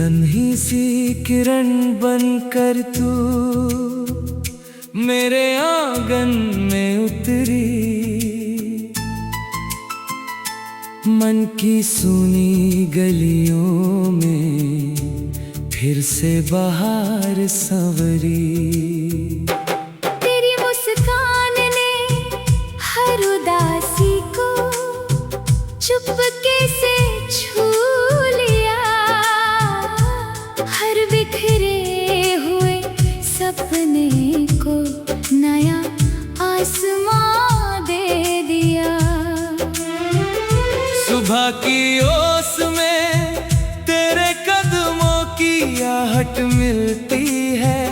नन्ही सी किरण बनकर तू मेरे आंगन में उतरी, मन की सूनी गलियों में फिर से बहार संवरी। तेरी मुस्कान ने हर उदासी को चुपके से छू लिया, हर बिखरे हुए सपने को नया आसमां दे दिया। सुबह की ओस में तेरे कदमों की आहट मिलती है,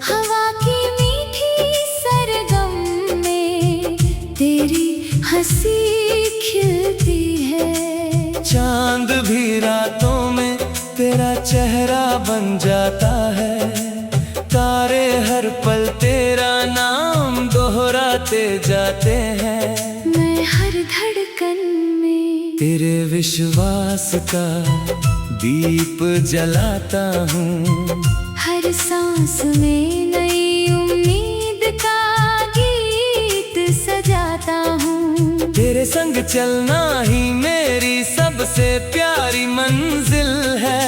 हवा की मीठी सरगम में तेरी हंसी खिलती है। चांद भी रातों में तेरा चेहरा बन जाता है, तारे हर पल तेरा नाम दोहराते जाते हैं। मैं हर धड़कन में तेरे विश्वास का दीप जलाता हूँ, हर सांस में नई उम्मीद का गीत सजाता हूँ। तेरे संग चलना ही मेरी सबसे प्यारी मंजिल है,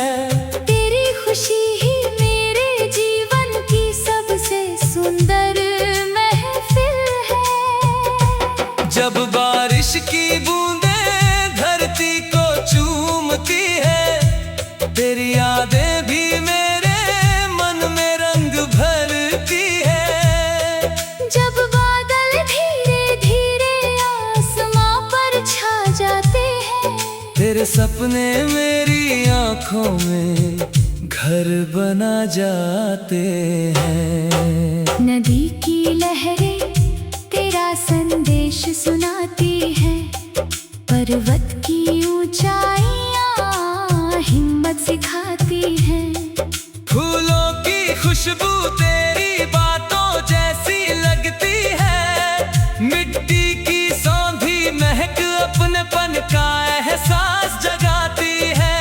तेरी खुशी ही मेरे जीवन की सबसे सुंदर महफिल है। जब बारिश की बूंदें धरती को चूमती है, तेरी यादें भी मेरे मन में रंग भरती है। जब बादल धीरे धीरे आसमां पर छा जाते हैं, तेरे सपने मेरी आंखों में घर बना जाते हैं। नदी की लहरें तेरा संदेश सुनाती है, पर्वत की ऊंचाइयां हिम्मत सिखाती हैं। फूलों की खुशबू तेरी बातों जैसी लगती है, मिट्टी की सौंधी महक अपनेपन का एहसास जगाती है।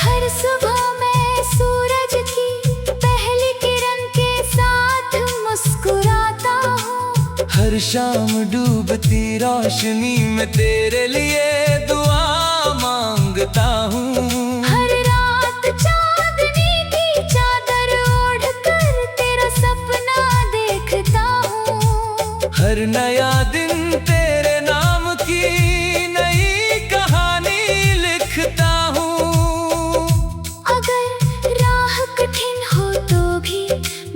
हर सुबह मैं सूरज की पहली किरण के साथ मुस्कुराता हूँ, हर शाम डूबती रोशनी में तेरे लिए दुआ मांगता हूँ। हर रात चांदनी की चादर ओढ़कर तेरा सपना देखता हूँ। हर नया दिन तेरे नाम की नई कहानी लिखता हूँ। अगर राह कठिन हो तो भी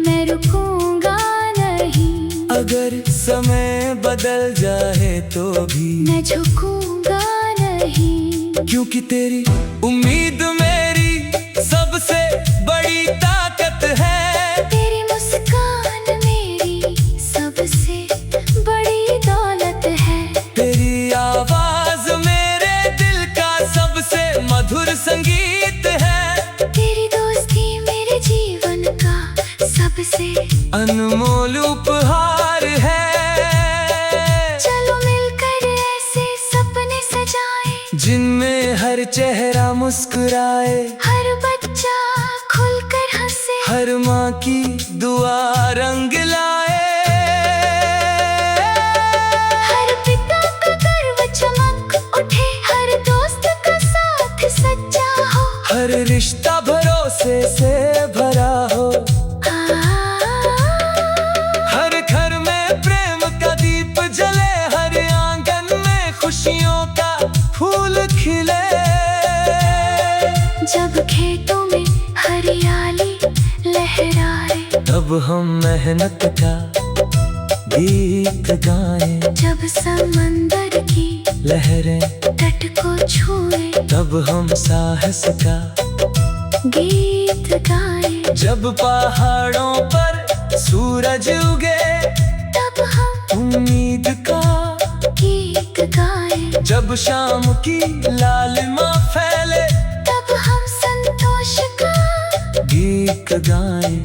मैं रुकूंगा नहीं, अगर समय बदल जाए तो भी मैं झुकूंगा नहीं, क्योंकि तेरी उम्मीद मेरी सबसे बड़ी ताकत है। तेरी मुस्कान मेरी सबसे बड़ी दौलत है। तेरी आवाज मेरे दिल का सबसे मधुर संगीत है। तेरी दोस्ती मेरे जीवन का सबसे अनमोल उपहार है। चलो मिलकर ऐसे सपने सजाएं, जिनमें हर चेहरा मुस्कुराए, हर बच्चा खुलकर हंसे, हर माँ की दुआ रंग लाए, हर पिता का गर्व चमक उठे, हर दोस्त का साथ सच्चा हो, हर रिश्ता भरोसे से भरा हो, हर घर में प्रेम का दीप जले, हर आंगन में खुशियों का फूल खिले। जब खेतों में हरियाली लहराए, तब हम मेहनत का गीत गाएं, जब समंदर की लहरें तट को छुए, तब हम साहस का गीत गाएं, जब पहाड़ों पर सूरज उगे, तब हम उम्मीद का गीत गाएं, जब शाम की लालिमा फैले, तब हम संतोष का गीत गाएं।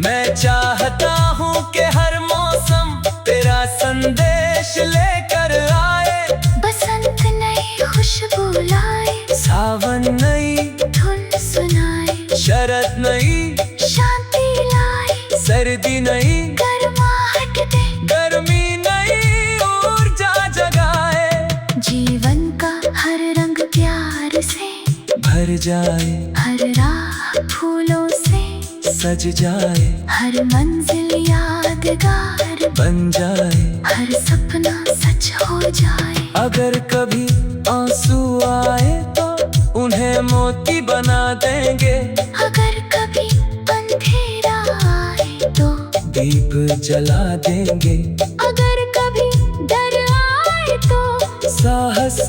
मैं चाहता हूँ कि हर मौसम तेरा संदेश लेकर आए, बसंत नई खुशबू लाए, सावन नई धुन सुनाए, शरद सज जाए, हर मंजिल यादगार बन जाए, हर सपना सच हो जाए। अगर कभी आंसू आए तो उन्हें मोती बना देंगे, अगर कभी अंधेरा आए तो दीप जला देंगे, अगर कभी डर आए तो साहस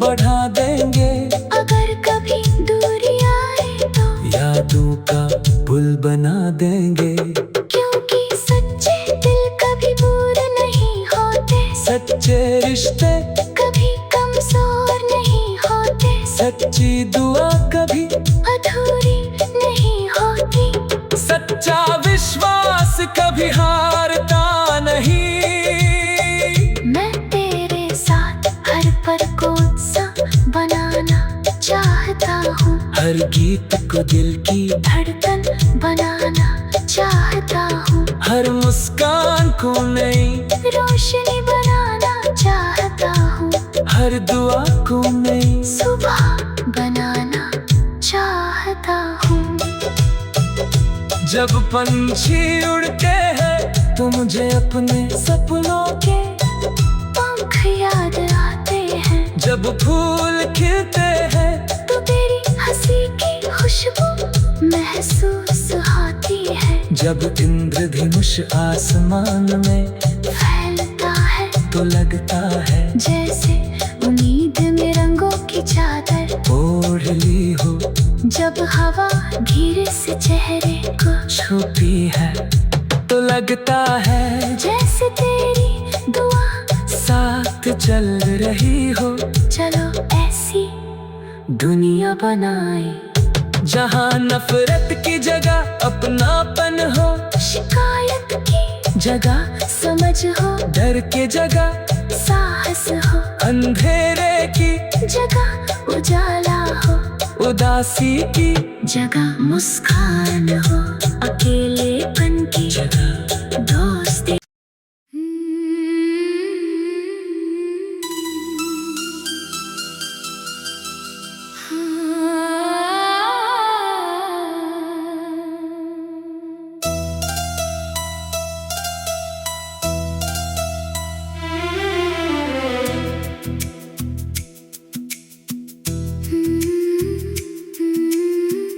बढ़ा देंगे, अगर कभी दूरी आए तो यादों का पुल बना देंगे। क्योंकि सच्चे दिल कभी दूर नहीं होते, सच्चे रिश्ते, कभी कमजोर नहीं होते, सच्ची दुआ कभी अधूरी नहीं होती, सच्चा विश्वास कभी हारता नहीं। मैं तेरे साथ हर पल को उत्सव बनाना चाहता हूँ, हर गीत को दिल की, धड़कन बनाना चाहता हूँ, हर मुस्कान को नई रोशनी बनाना चाहता हूँ, हर दुआ को नई सुबह बनाना चाहता हूँ। जब पंछी उड़ते हैं तो मुझे अपने सपनों के पंख याद आते हैं, जब फूल खिलते हैं तो तेरी हंसी की खुशबू महसूस होती है, जब इंद्रधनुष आसमान में फैलता है तो लगता है जैसे उम्मीद में रंगों की चादर ओढ़ ली हो, जब हवा धीरे से चेहरे को छुपी है तो लगता है जैसे तेरी दुआ साथ चल रही हो। चलो ऐसी दुनिया बनाए, जहाँ नफरत की जगह अपनापन हो, शिकायत की जगह समझ हो, डर के जगह साहस हो, अंधेरे की जगह उजाला हो, उदासी की जगह मुस्कान हो, अकेलेपन की जगह दोस्ती।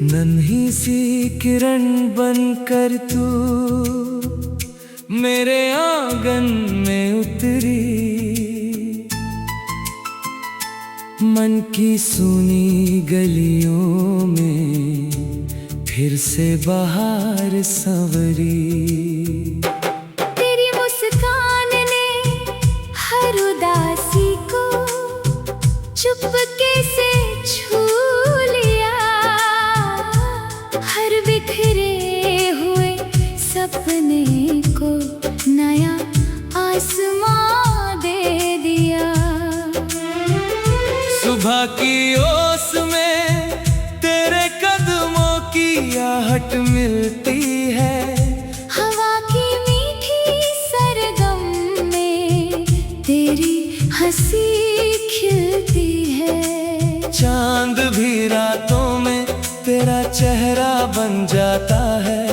नन्ही सी किरण बनकर तू मेरे आंगन में उतरी, मन की सुनी गलियों में फिर से बहार संवरी। तेरी मुस्कान ने हर उदासी को चुपके से छू लिया, हर बिखरे हुए सपने को नया आसमां दे दिया। सुबह की ओस में तेरे कदमों की आहट मिलती है, हवा की मीठी सरगम में तेरी हंसी खिलती है, चांद भी रातों में तेरा चेहरा बन जाता है,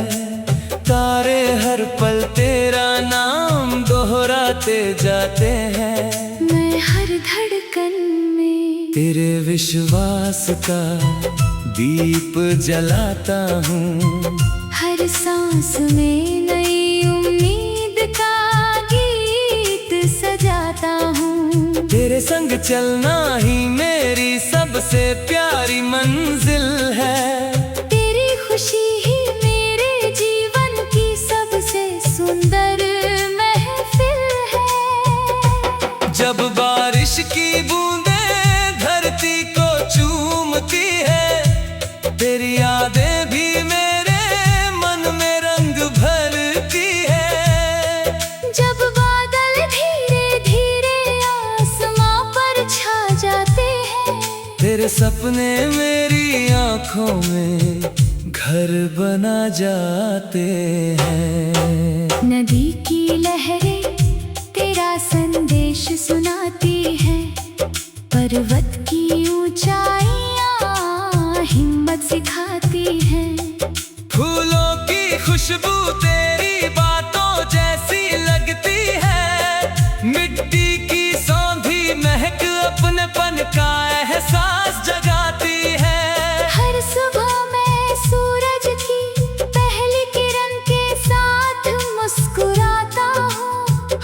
तारे हर पल तेरा नाम दोहराते जाते हैं। मैं हर धड़कन में तेरे विश्वास का दीप जलाता हूँ, हर सांस में नई उम्मीद का गीत सजाता हूँ। तेरे संग चलना ही मेरी सबसे प्यारी मंजिल है, तेरी खुशी ही मेरे जीवन की सबसे सुंदर महफिल है। जब बारिश की बूंदें धरती को चूमती है, तेरी यादें भी मेरे मन में रंग भरती है। जब बादल धीरे धीरे आसमां पर छा जाते हैं, तेरे सपने मेरी आंखों में घर बना जाते हैं। नदी की लहरें तेरा संदेश सुनाती है, पर्वत की ऊंचाइयां हिम्मत सिखाती हैं। फूलों की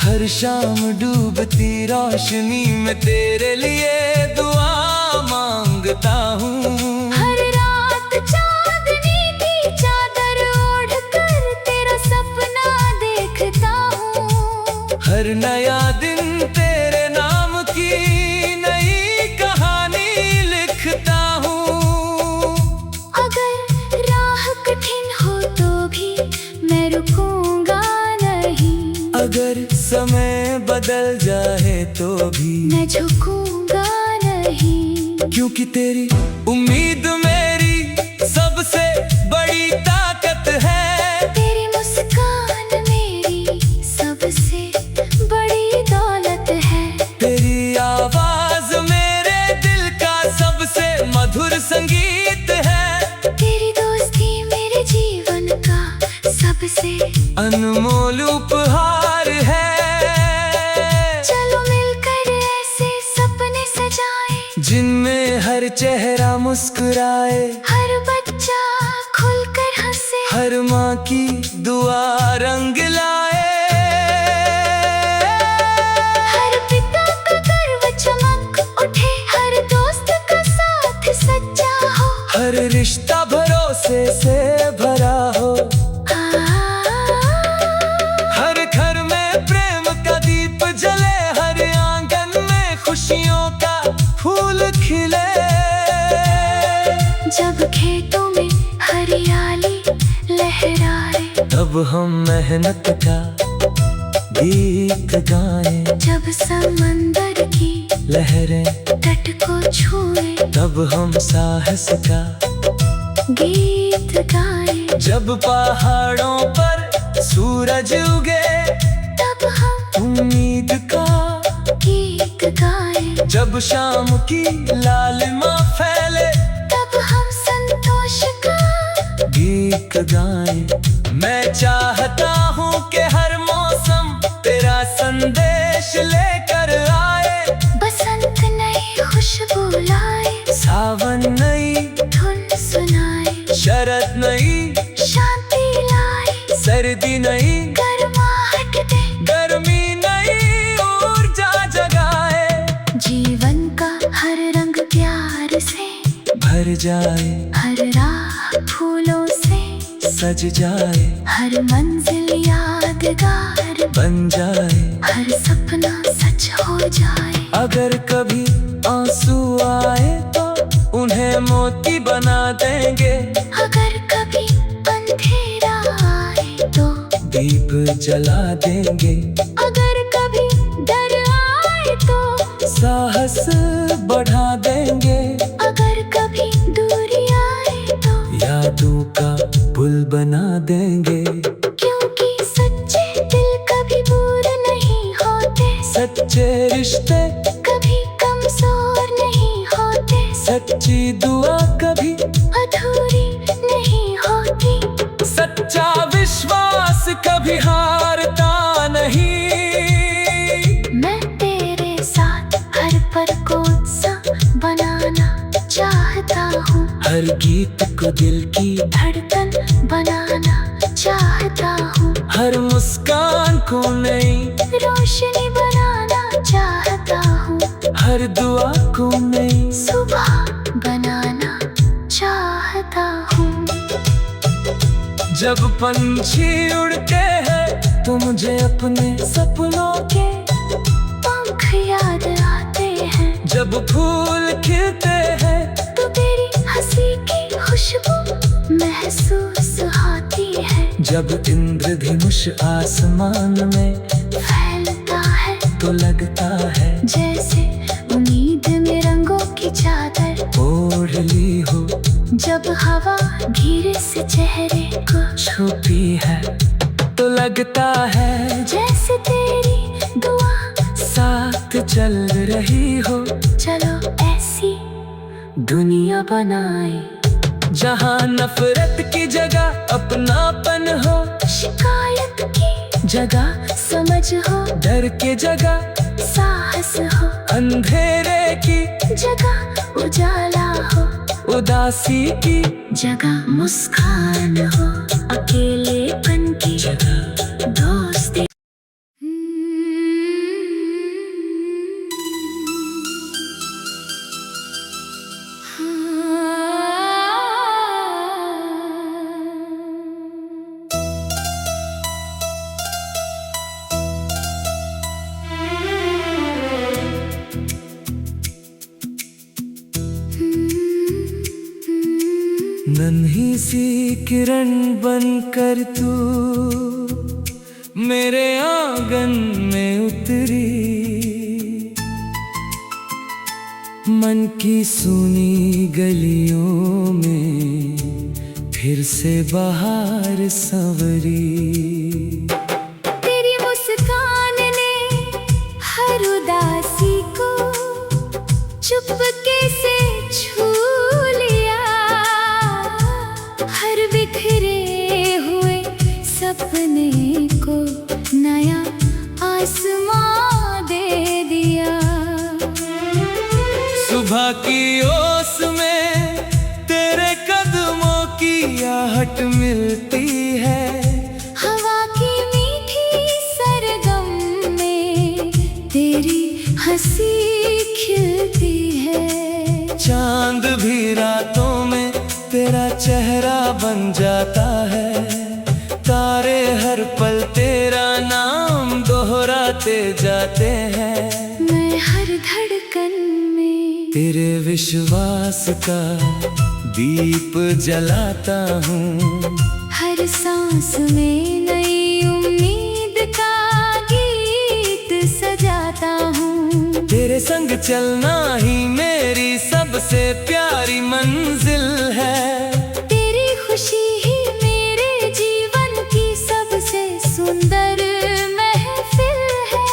हर शाम डूबती रोशनी में तेरे लिए दुआ मांगता हूँ। हर रात चांदनी की चादर ओढ़ कर तेरा सपना देखता हूँ। हर नया दिन तेरे नाम की नई कहानी लिखता हूँ। अगर राह कठिन हो तो भी मैं रुकूंगा नहीं। अगर समय बदल जाए तो भी मैं झुकूंगा नहीं। क्योंकि तेरी उम्मीद मेरी सबसे बड़ी ताकत है। तेरी मुस्कान मेरी सबसे बड़ी दौलत है। तेरी आवाज मेरे दिल का सबसे मधुर संगीत है। तेरी दोस्ती मेरे जीवन का सबसे अनमोल उपहार है। चलो मिलकर ऐसे सपने सजाएं, जिनमें हर चेहरा मुस्कुराए, हर बच्चा खुलकर हंसे, हर माँ की दुआ रंग लाए। हर पिता का गर्व चमक उठे, हर दोस्त का साथ सच्चा हो, हर रिश्ता भरोसे से भरा हो। हर घर में प्रेम का दीप जले, हर आंगन में खुशियों का फूल खिले। जब खेतों में हरियाली लहराए, तब हम मेहनत का गीत गाएं। जब समंदर की लहरें तट को छुए, तब हम साहस का गीत गाएं। जब पहाड़ों पर सूरज उगे, तब हम उम्मीद का गीत गाएं। जब शाम की लालिमा फैले, तब हम संतोष का गीत गाएं। मैं चाहता हूँ कि हर मौसम तेरा संदेश लेकर आए। बसंत नई खुशबू लाए, सावन नई धुन सुनाए, शरद नई शांति लाए, सर्दी नई गर्माहट दे, गर्मी नई ऊर्जा जगाए। जीवन का हर रंग प्यार से भर जाए, हर राह फूलों से सज जाए, हर मंजिल यादगार बन जाए। हर सपना सच हो जाए। अगर कभी आंसू आए तो उन्हें मोती बना देंगे। अगर कभी अंधेरा आए तो दीप जला देंगे। अगर कभी डर आए तो साहस बढ़ा देंगे। अगर कभी दूरी आए तो यादों का पुल बना देंगे। क्योंकि सच्चे दिल कभी दूर नहीं होते, सच्चे रिश्ते कभी कमजोर नहीं होते, सच्ची दुआ कभी अधूरी नहीं होती, सच्चा विश्वास कभी हारता नहीं। मैं तेरे साथ हर पल को उत्सव बनाना चाहता हूँ। हर गीत को दिल की धड़कन बनाना चाहता हूँ। हर मुस्कान को नई रोशनी बनाना चाहता हूँ। हर दुआ को नई सुबह बनाना चाहता हूँ। जब पंछी उड़ते हैं तो मुझे अपने सपनों के पंख याद आते हैं। जब फूल खिलते हैं तो तेरी हंसी की खुशबू महसूस होती है। जब इंद्रधनुष आसमान में फैलता है तो लगता है जैसे उम्मीद में रंगों की चादर ओढ़ ली हो। जब हवा धीरे से चेहरे को छुपी है तो लगता है जैसे तेरी दुआ साथ चल रही हो। चलो ऐसी दुनिया बनाए जहाँ नफरत की जगह अपनापन हो, शिकायत की जगह समझ हो, डर के जगह साहस हो, अंधेरे की जगह उजाला हो, उदासी की जगह मुस्कान हो, अकेलेपन की जगह दोस्ती। नन्ही सी किरण बनकर तू मेरे आंगन में उतरी, मन की सुनी गलियों में फिर से बहार संवरी। तेरी मुस्कान ने हर उदासी को चुपके से छू लिया, हर बिखरे हुए सपने को नया आसमां दे दिया। सुबह की ओस में तेरे कदमों की आहट मिलती है, हवा की मीठी सरगम में तेरी हंसी खिलती है। चांद भी रातों में तेरा चेहरा बन जाता है, तारे हर पल तेरा नाम दोहराते जाते हैं। मैं हर धड़कन में तेरे विश्वास का दीप जलाता हूँ, हर सांस में नई उम्मीद का गीत सजाता हूँ। तेरे संग चलना ही मेरी सबसे प्यारी मंजिल है, तेरी खुशी ही मेरे जीवन की सबसे सुंदर महफिल है।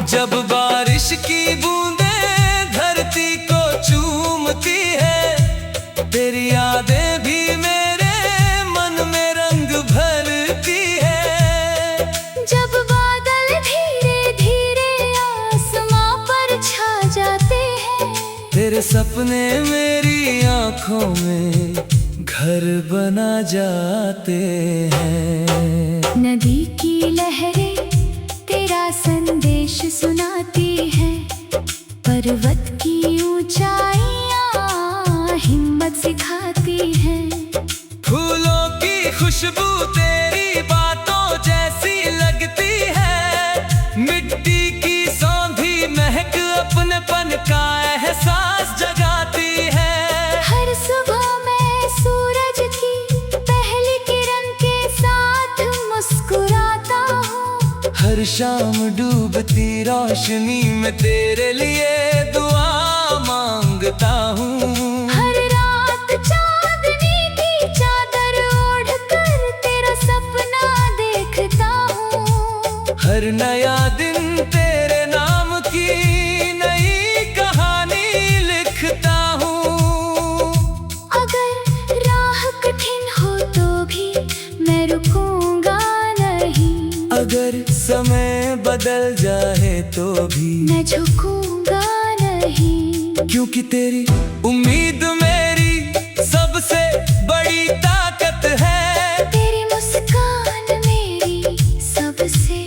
जब बारिश की बूंदें धरती को चूमती है, तेरी यादें भी मेरे मन में रंग भरती है। जब बादल धीरे धीरे आसमां पर छा जाते हैं, तेरे सपने मेरी आंखों में घर बना जाते हैं। नदी की लहरें तेरा संदेश सुनाती है, पर्वत की ऊंचाइयां हिम्मत सिखाती हैं। फूलों की खुशबू तेरी बातों जैसी लगती है, मिट्टी की सौंधी महक अपनेपन का एहसास जगाती है। हर सुबह मैं सूरज की पहली किरण के साथ मुस्कुराता हूँ, हर शाम डूबती रोशनी में तेरे लिए दुआ मांगता हूँ। हर रात चांदनी की चादर ओढ़कर तेरा सपना देखता हूँ। हर नया दिन तेरे नाम की नई कहानी लिखता हूँ। अगर राह कठिन हो तो भी मैं रुकूंगा नहीं, अगर समय बदल जाए तो भी मैं झुकूंगा नहीं, क्योंकि तेरी उम्मीद मेरी सबसे बड़ी ताकत है। तेरी मुस्कान मेरी सबसे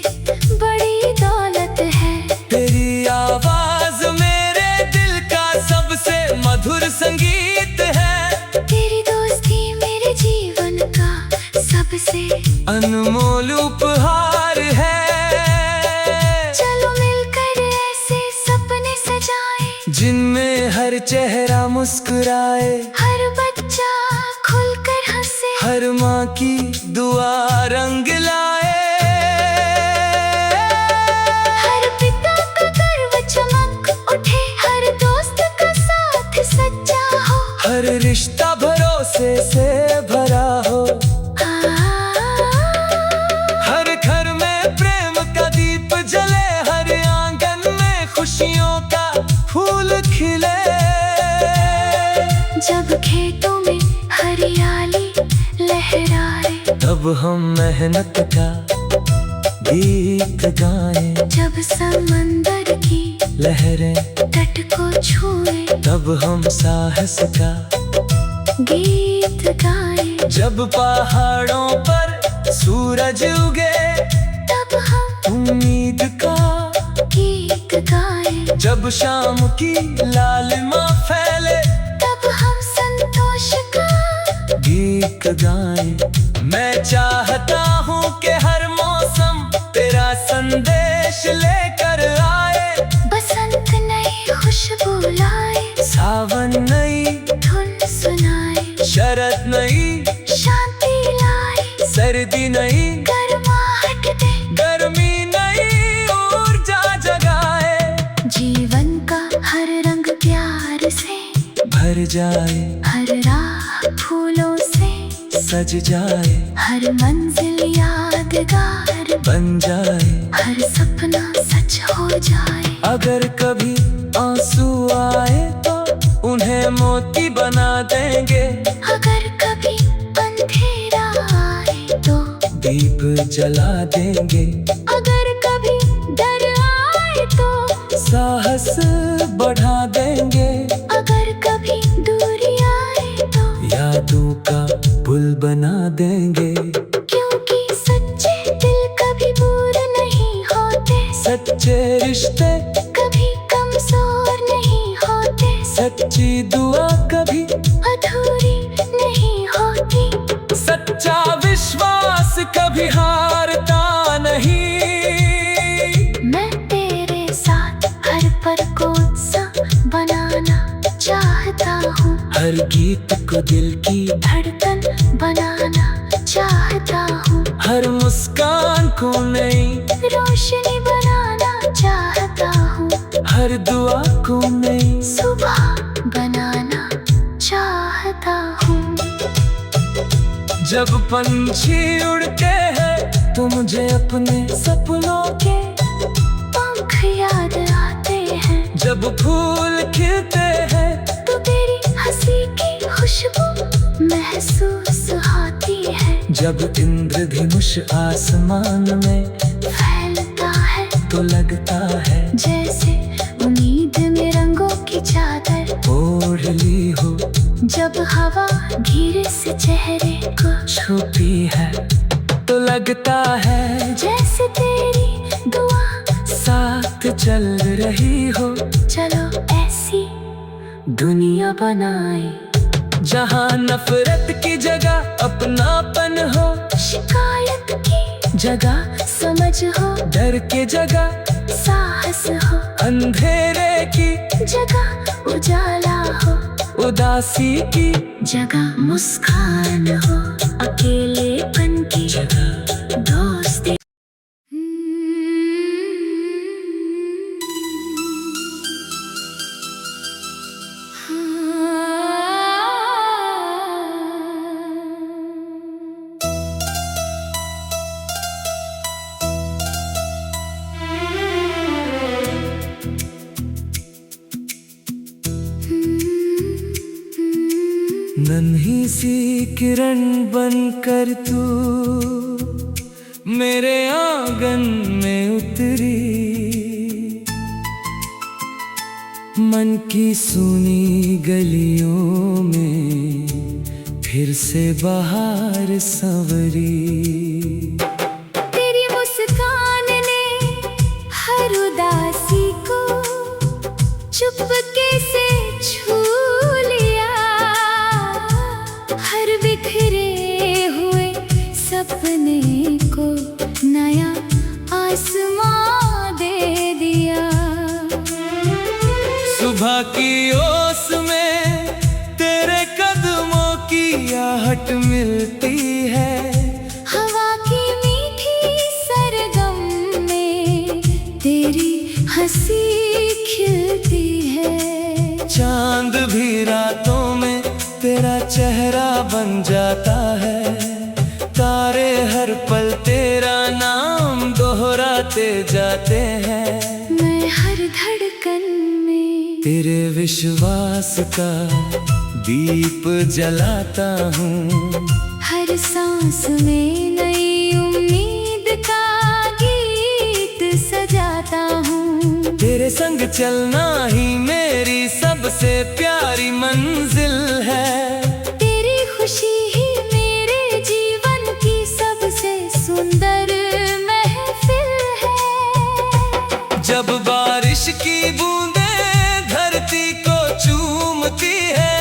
बड़ी दौलत है। तेरी आवाज मेरे दिल का सबसे मधुर संगीत है। तेरी दोस्ती मेरे जीवन का सबसे अनमोल उपहार है। चलो मिलकर ऐसे सपने सजाएं, जिनमें हर चेहरा मुस्कुराए, हर बच्चा खुलकर हंसे, हर माँ की दुआ रंग लाए। हर पिता का गर्व चमक उठे, हर दोस्त का साथ सच्चा हो, हर रिश्ता भरोसे से भरा हो, हर घर में प्रेम का दीप जले, हर आंगन में खुशियों का फूल खिले। जब खेतों में हरियाली लहराए, तब हम मेहनत का गीत गाएं, जब समंदर की लहरें तट को छुए, तब हम साहस का गीत गाएं, जब पहाड़ों पर सूरज उगे, तब हम उम्मीद का गीत गाएं, जब शाम की लालिमा फैले, तब हम संतोष का गीत गाएं। मैं चाहता हूँ कि हर मौसम तेरा संदेश लेकर आए, बसंत नई खुशबू लाए, सावन नई धुन सुनाए, जाए, हर राह फूलों से सज जाए, हर मंजिल यादगार बन जाए। हर सपना सच हो जाए। अगर कभी आंसू आए तो उन्हें मोती बना देंगे, अगर कभी अंधेरा आए तो दीप जला देंगे। अगर कभी डर आए तो साहस बढ़ा देंगे, अगर कभी दूरी आए तो यादों का पुल बना देंगे। क्योंकि सच्चे दिल कभी बुरे नहीं होते, सच्चे रिश्ते कभी कमजोर नहीं होते, सच्ची दुआ कभी अधूरी नहीं होती, सच्चा विश्वास कभी हारता नहीं। मैं तेरे साथ हर पल को बनाना चाहता हूँ, हर गीत को दिल की धड़कन बनाना चाहता हूँ, हर मुस्कान को नई रोशनी बनाना चाहता हूँ, हर दुआ को नई सुबह बनाना चाहता हूँ। जब पंछी उड़ते हैं तो मुझे अपने सपनों के पंख याद आते हैं, जब फूल खिलते हैं तो तेरी हंसी की खुशबू महसूस होती है, जब इंद्रधनुष आसमान में फैलता है तो लगता है जैसे उम्मीद में रंगों की चादर ओढ़ ली हो, जब हवा धीरे से चेहरे को छुपी है तो लगता है जैसे तेरी दुआ साथ चल रही हो। चलो ऐसी दुनिया बनाए जहाँ नफरत की जगह अपनापन हो, शिकायत की जगह समझ हो, डर के जगह साहस हो, अंधेरे की जगह उजाला हो, उदासी की जगह मुस्कान हो, अकेलेपन की जगह दोस्ती। नन्ही सी किरण बनकर तू मेरे आंगन में उतरी, मन की सुनी गलियों में फिर से बहार संवरी। तेरी मुस्कान ने हर उदासी को चुपके से छू लिया, हर बिखरे हुए सपने को नया आसमां दे दिया। सुबह की ओस में तेरे कदमों की आहट मिलती है, हवा की मीठी सरगम में तेरी हंसी खिलती है। चांद भी रातों में तेरा चेहरा बन जाता है, तारे हर पल तेरा नाम दोहराते जाते हैं। मैं हर धड़कन में तेरे विश्वास का दीप जलाता हूँ, हर सांस में नई उम्मीद का गीत सजाता हूँ। तेरे संग चलना ही मेरी सबसे प्यारी मंजिल है, तेरी खुशी ही मेरे जीवन की सबसे सुंदर महफिल है। जब बारिश की बूंदें धरती को चूमती है,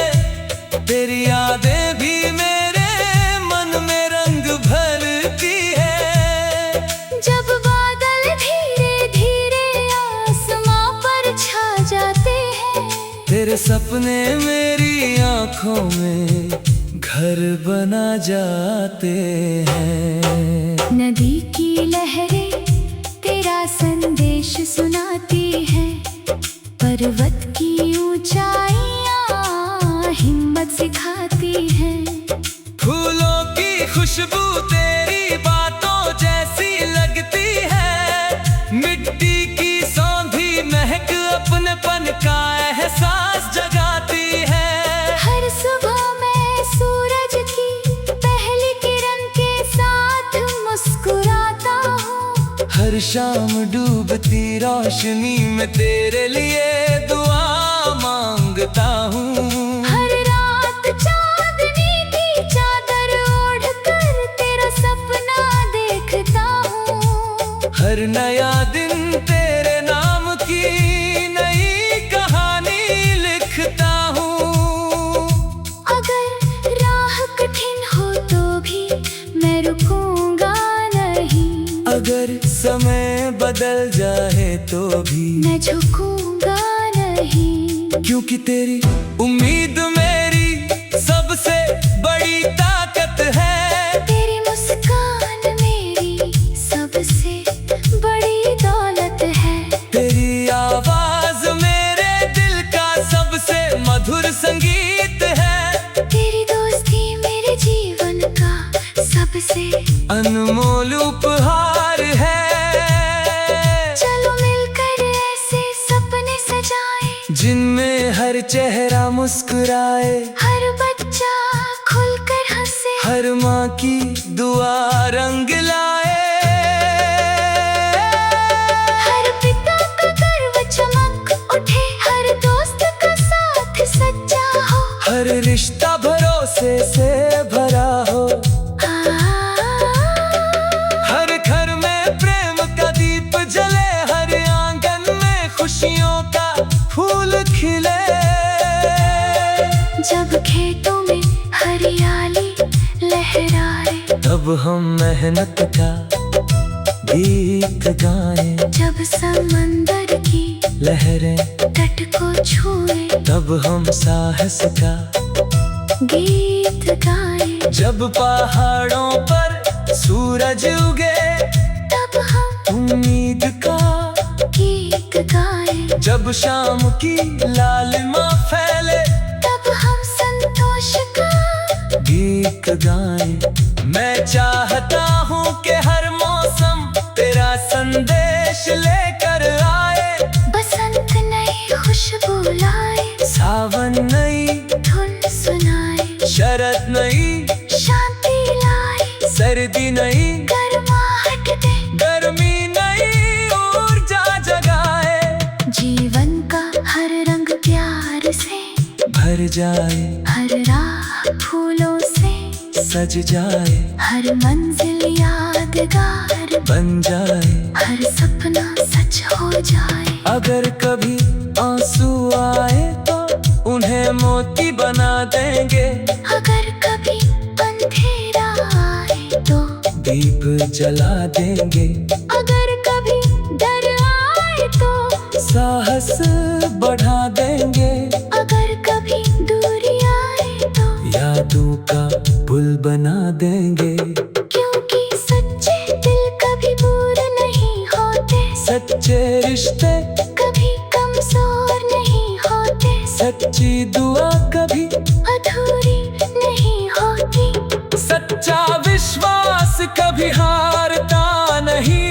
तेरी यादें भी मेरे मन में रंग भरती है। जब बादल धीरे धीरे आसमां पर छा जाते हैं, तेरे सपने मेरी आंखों में घर बना जाते हैं। नदी की लहरें तेरा संदेश सुनाती है, पर्वत की ऊंचाइयां शाम डूबती रोशनी में तेरे लिए दुआ मांगता हूँ। हर रात चांदनी की चादर ओढ़ कर तेरा सपना देखता हूँ। हर नया दिन तेरे नाम की नई कहानी लिखता हूँ। अगर राह कठिन हो तो भी मैं रुकूंगा नहीं। अगर समय बदल जाए तो भी मैं झुकूंगा नहीं। क्योंकि तेरी उम्मीद मेरी सबसे बड़ी ताकत है। तेरी मुस्कान मेरी सबसे बड़ी दौलत है। तेरी आवाज मेरे दिल का सबसे मधुर संगीत है। तेरी दोस्ती मेरे जीवन का सबसे अनमोल उपहार है। चलो मिलकर ऐसे सपने सजाएं जिनमें हर चेहरा मुस्कुराए, हर बच्चा खुलकर हंसे, हर माँ की दुआ रंग लाए। हर पिता का गर्व चमक उठे, हर दोस्त का साथ सच्चा हो, हर रिश्ता भरोसे से भरा हो। हर घर में प्रेम का दीप जले, हर आंगन में खुशियों का फूल खिले। जब खेतों में हरियाली लहराए, तब हम मेहनत का गीत गाएं। जब समंदर की लहरें तट को छुए, तब हम साहस का गीत गाएं। जब पहाड़ों पर सूरज उगे, तब हम उम्मीद का गीत गाएं। जब शाम की लालिमा फैले, तब हम संतोष का गीत गाएं। मैं चाहता हूँ कि हर मौसम तेरा संदेश लेकर आए। बसंत नई खुशबू लाए, सावन नई धुन सुनाए, शरद नई शांति लाए, सर्दी नई गर्माहट दे, गर्मी नई ऊर्जा जगाए। जीवन का हर रंग प्यार से भर जाए, हर राह फूलों से सज जाए, हर मंजिल यादगार बन जाए। हर सपना सच हो जाए। अगर कभी आंसू आए तो उन्हें मोती बना देंगे। अगर कभी अंधेरा आए तो दीप जला देंगे। अगर कभी डर आए तो साहस बढ़ा देंगे। अगर कभी दूरी आए तो यादों का पुल बना देंगे। क्योंकि सच्चे दिल कभी बुरे नहीं होते, सच्चे रिश्ते कभी कमजोर नहीं होते, सच्ची दुआ कभी अधूरी नहीं होती, सच्चा विश्वास कभी हारता नहीं।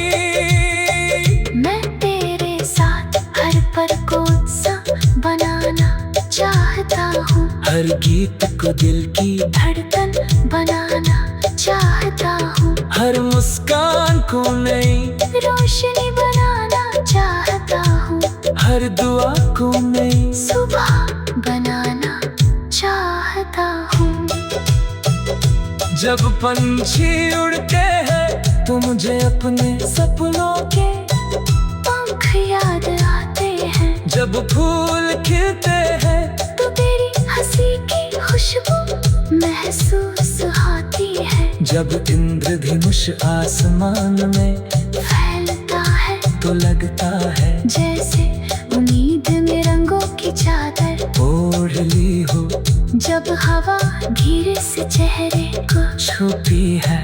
मैं तेरे साथ हर पल को उत्सव बनाना चाहता हूँ। हर गीत को दिल की धड़कन बनाना चाहता हूँ। हर मुस्कान को नई रोशनी बनाना चाहता हूँ। हर दुआ को नई सुबह बनाना चाहता हूँ। जब पंछी उड़ते हैं तो मुझे अपने सपनों के पंख याद आते हैं। जब फूल खिलते हैं तो तेरी हंसी की खुशबू महसूस होती है। जब इंद्रधनुष आसमान में फैलता है तो लगता है जैसे उम्मीद में रंगों की चादर ओढ़ ली हो। जब हवा धीरे से चेहरे को छुपी है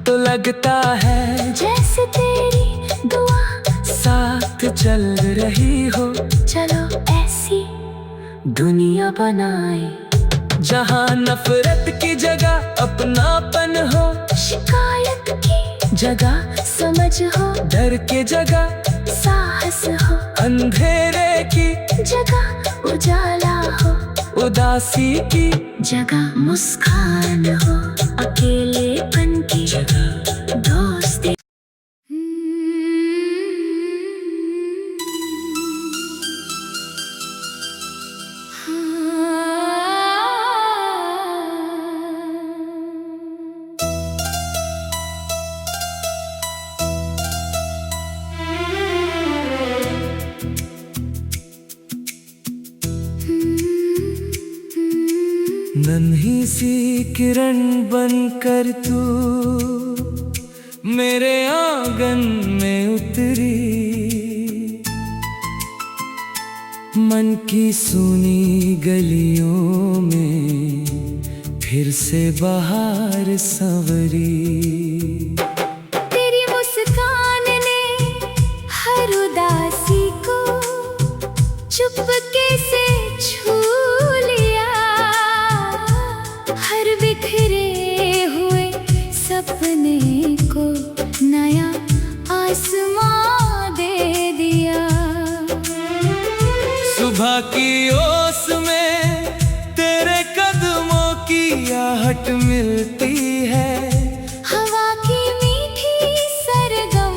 तो लगता है जैसे तेरी दुआ साथ चल रही हो। चलो ऐसी दुनिया बनाए जहाँ नफरत की जगह अपनापन हो, शिकायत की जगह समझ हो, डर के जगह साहस हो, अंधेरे की जगह उजाला हो, उदासी की जगह मुस्कान हो, अकेलेपन की जगह दोस्ती। नन्ही सी किरण बनकर तू मेरे आंगन में उतरी, मन की सुनी गलियों में फिर से बहार संवरी। तेरी मुस्कान ने हर उदासी को चुपके से छू लिया, हर बिखरे हुए सपने को नया आसमां दे दिया। सुबह की ओस में तेरे कदमों की आहट मिलती है, हवा की मीठी सरगम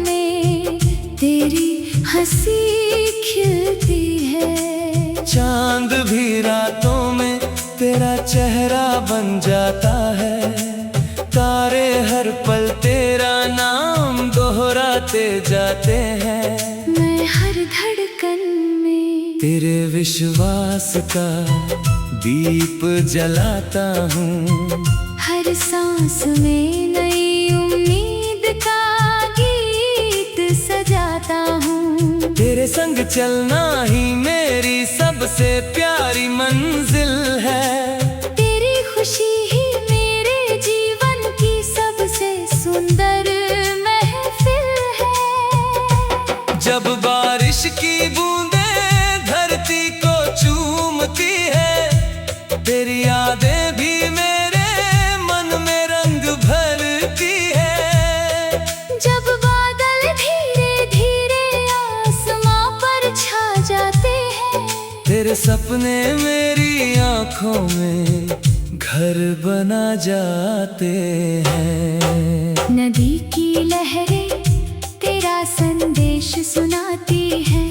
में तेरी हंसी खिलती है। चांद भी रातों में तेरा चेहरा बन जाता है, तारे हर पल तेरा नाम दोहराते जाते हैं। मैं हर धड़कन में तेरे विश्वास का दीप जलाता हूँ, हर सांस में नई उम्मीद का गीत सजाता हूँ। तेरे संग चलना ही मेरी सबसे प्यारी मंजिल है, तेरी खुशी ही मेरे जीवन की सबसे सुंदर महफिल है। जब बारिश की बूंदें धरती को चूमती है, तेरी यादें भी मेरे मन में रंग भरती है। जब बादल धीरे धीरे आसमां पर छा जाते हैं, तेरे सपने मेरी आंखों में घर बना जाते हैं। नदी की लहरें तेरा संदेश सुनाती हैं,